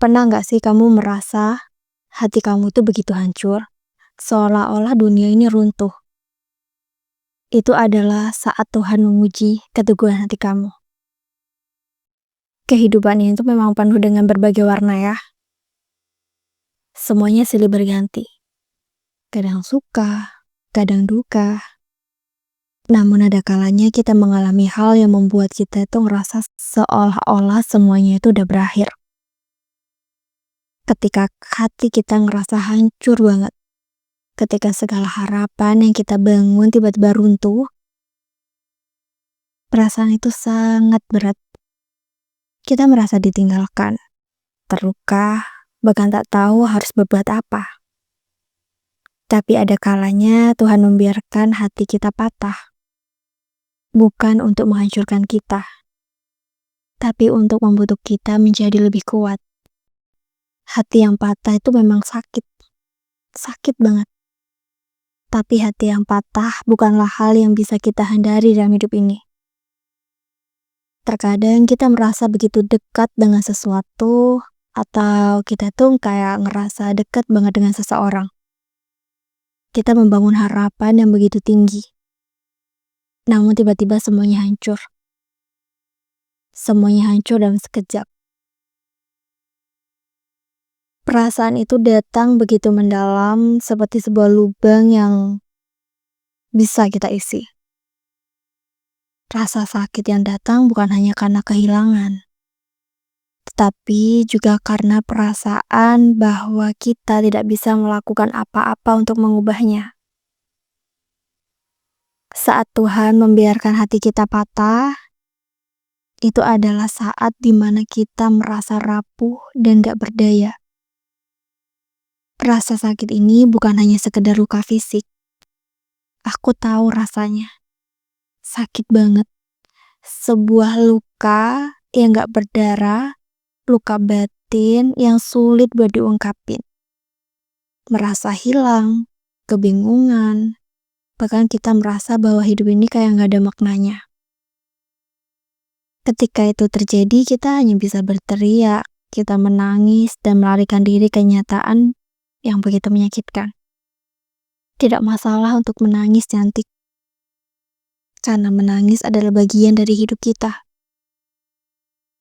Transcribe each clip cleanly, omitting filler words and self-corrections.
Pernah nggak sih kamu merasa hati kamu tuh begitu hancur, seolah-olah dunia ini runtuh? Itu adalah saat Tuhan menguji keteguhan hati kamu. Kehidupan ini tuh memang penuh dengan berbagai warna ya. Semuanya silih berganti. Kadang suka, kadang duka. Namun ada kalanya kita mengalami hal yang membuat kita itu ngerasa seolah-olah semuanya itu udah berakhir. Ketika hati kita ngerasa hancur banget. Ketika segala harapan yang kita bangun tiba-tiba runtuh, perasaan itu sangat berat. Kita merasa ditinggalkan, terluka, bahkan tak tahu harus berbuat apa. Tapi ada kalanya Tuhan membiarkan hati kita patah. Bukan untuk menghancurkan kita, tapi untuk membentuk kita menjadi lebih kuat. Hati yang patah itu memang sakit. Sakit banget. Tapi hati yang patah bukanlah hal yang bisa kita hindari dalam hidup ini. Terkadang kita merasa begitu dekat dengan sesuatu, atau kita tuh kayak ngerasa dekat banget dengan seseorang. Kita membangun harapan yang begitu tinggi. Namun tiba-tiba semuanya hancur. Semuanya hancur dalam sekejap. Perasaan itu datang begitu mendalam seperti sebuah lubang yang bisa kita isi. Rasa sakit yang datang bukan hanya karena kehilangan, tetapi juga karena perasaan bahwa kita tidak bisa melakukan apa-apa untuk mengubahnya. Saat Tuhan membiarkan hati kita patah, itu adalah saat dimana kita merasa rapuh dan gak berdaya. Rasa sakit ini bukan hanya sekedar luka fisik. Aku tahu rasanya. Sakit banget. Sebuah luka yang gak berdarah, luka batin yang sulit buat diungkapin. Merasa hilang, kebingungan, bahkan kita merasa bahwa hidup ini kayak gak ada maknanya. Ketika itu terjadi, kita hanya bisa berteriak, kita menangis, dan melarikan diri ke kenyataan yang begitu menyakitkan. Tidak masalah untuk menangis cantik, karena menangis adalah bagian dari hidup kita.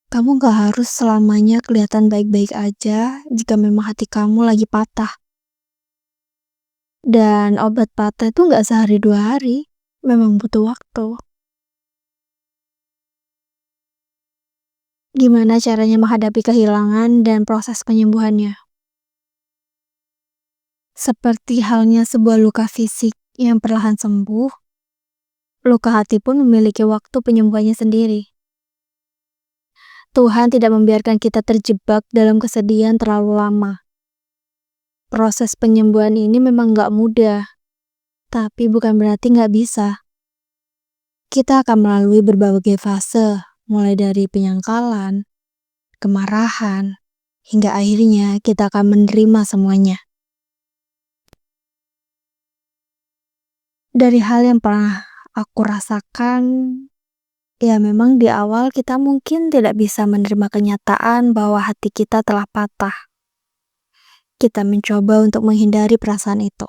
Kamu gak harus selamanya kelihatan baik-baik aja jika memang hati kamu lagi patah. Dan obat patah itu gak sehari dua hari, memang butuh waktu. Gimana caranya menghadapi kehilangan dan proses penyembuhannya? Seperti halnya sebuah luka fisik yang perlahan sembuh, luka hati pun memiliki waktu penyembuhannya sendiri. Tuhan tidak membiarkan kita terjebak dalam kesedihan terlalu lama. Proses penyembuhan ini memang gak mudah, tapi bukan berarti gak bisa. Kita akan melalui berbagai fase, mulai dari penyangkalan, kemarahan, hingga akhirnya kita akan menerima semuanya. Dari hal yang pernah aku rasakan, ya memang di awal kita mungkin tidak bisa menerima kenyataan bahwa hati kita telah patah. Kita mencoba untuk menghindari perasaan itu.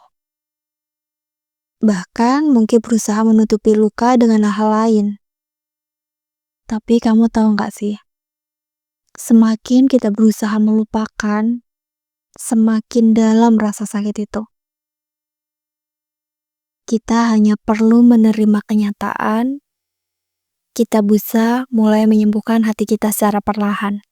Bahkan mungkin berusaha menutupi luka dengan hal lain. Tapi kamu tahu gak sih? Semakin kita berusaha melupakan, semakin dalam rasa sakit itu. Kita hanya perlu menerima kenyataan, kita bisa mulai menyembuhkan hati kita secara perlahan.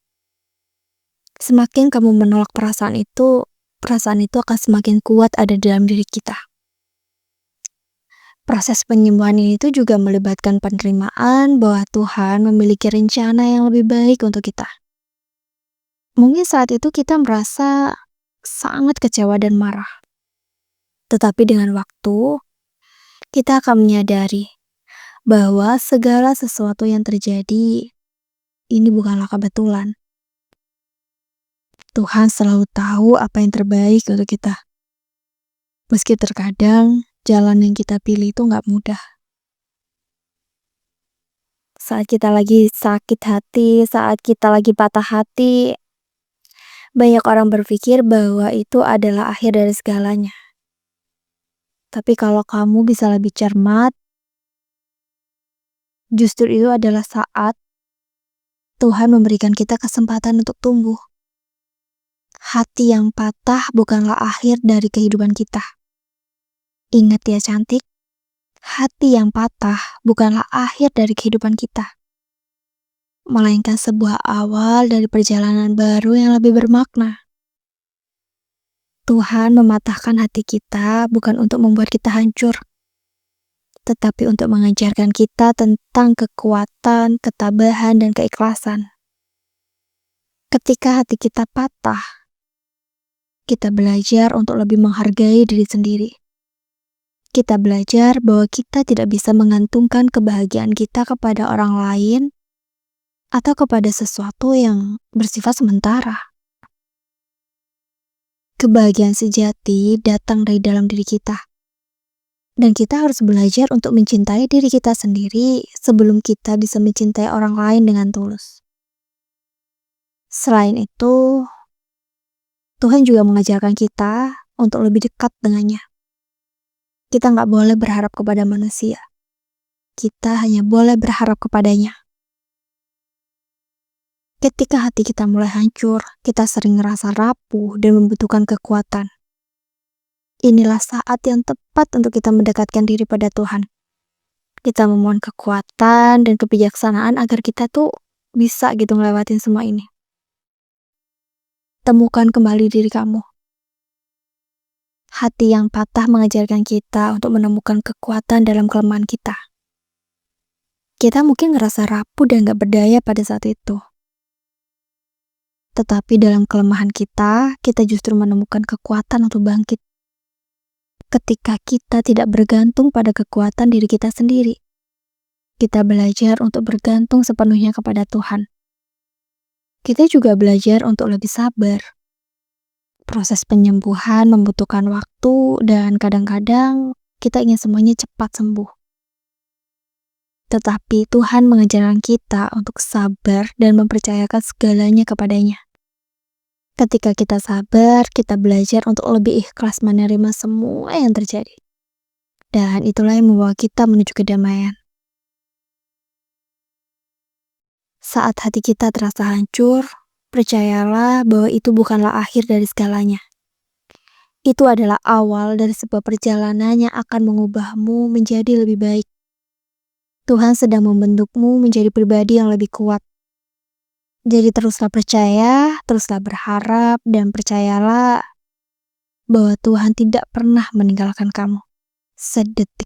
Semakin kamu menolak perasaan itu akan semakin kuat ada dalam diri kita. Proses penyembuhan ini tuh juga melibatkan penerimaan bahwa Tuhan memiliki rencana yang lebih baik untuk kita. Mungkin saat itu kita merasa sangat kecewa dan marah. Tetapi dengan waktu, kita akan menyadari bahwa segala sesuatu yang terjadi ini bukanlah kebetulan. Tuhan selalu tahu apa yang terbaik untuk kita. Meski terkadang jalan yang kita pilih itu gak mudah. Saat kita lagi sakit hati, saat kita lagi patah hati, Banyak orang berpikir bahwa itu adalah akhir dari segalanya. Tapi kalau kamu bisa lebih cermat, justru itu adalah saat Tuhan memberikan kita kesempatan untuk tumbuh. Hati yang patah bukanlah akhir dari kehidupan kita. Ingat ya cantik, hati yang patah bukanlah akhir dari kehidupan kita, melainkan sebuah awal dari perjalanan baru yang lebih bermakna. Tuhan mematahkan hati kita bukan untuk membuat kita hancur, tetapi untuk mengajarkan kita tentang kekuatan, ketabahan, dan keikhlasan. Ketika hati kita patah, kita belajar untuk lebih menghargai diri sendiri. Kita belajar bahwa kita tidak bisa menggantungkan kebahagiaan kita kepada orang lain atau kepada sesuatu yang bersifat sementara. Kebahagiaan sejati datang dari dalam diri kita. Dan kita harus belajar untuk mencintai diri kita sendiri sebelum kita bisa mencintai orang lain dengan tulus. Selain itu, Tuhan juga mengajarkan kita untuk lebih dekat dengannya. Kita nggak boleh berharap kepada manusia. Kita hanya boleh berharap kepadanya. Ketika hati kita mulai hancur, kita sering ngerasa rapuh dan membutuhkan kekuatan. Inilah saat yang tepat untuk kita mendekatkan diri pada Tuhan. Kita memohon kekuatan dan kebijaksanaan agar kita tuh bisa gitu ngelewatin semua ini. Temukan kembali diri kamu. Hati yang patah mengajarkan kita untuk menemukan kekuatan dalam kelemahan kita. Kita mungkin ngerasa rapuh dan gak berdaya pada saat itu. Tetapi dalam kelemahan kita justru menemukan kekuatan untuk bangkit. Ketika kita tidak bergantung pada kekuatan diri kita sendiri, kita belajar untuk bergantung sepenuhnya kepada Tuhan. Kita juga belajar untuk lebih sabar. Proses penyembuhan membutuhkan waktu dan kadang-kadang kita ingin semuanya cepat sembuh. Tetapi Tuhan mengajarkan kita untuk sabar dan mempercayakan segalanya kepadanya. Ketika kita sabar, kita belajar untuk lebih ikhlas menerima semua yang terjadi. Dan itulah yang membawa kita menuju kedamaian. Saat hati kita terasa hancur, percayalah bahwa itu bukanlah akhir dari segalanya. Itu adalah awal dari sebuah perjalanan yang akan mengubahmu menjadi lebih baik. Tuhan sedang membentukmu menjadi pribadi yang lebih kuat. Jadi teruslah percaya, teruslah berharap, dan percayalah bahwa Tuhan tidak pernah meninggalkan kamu sedetik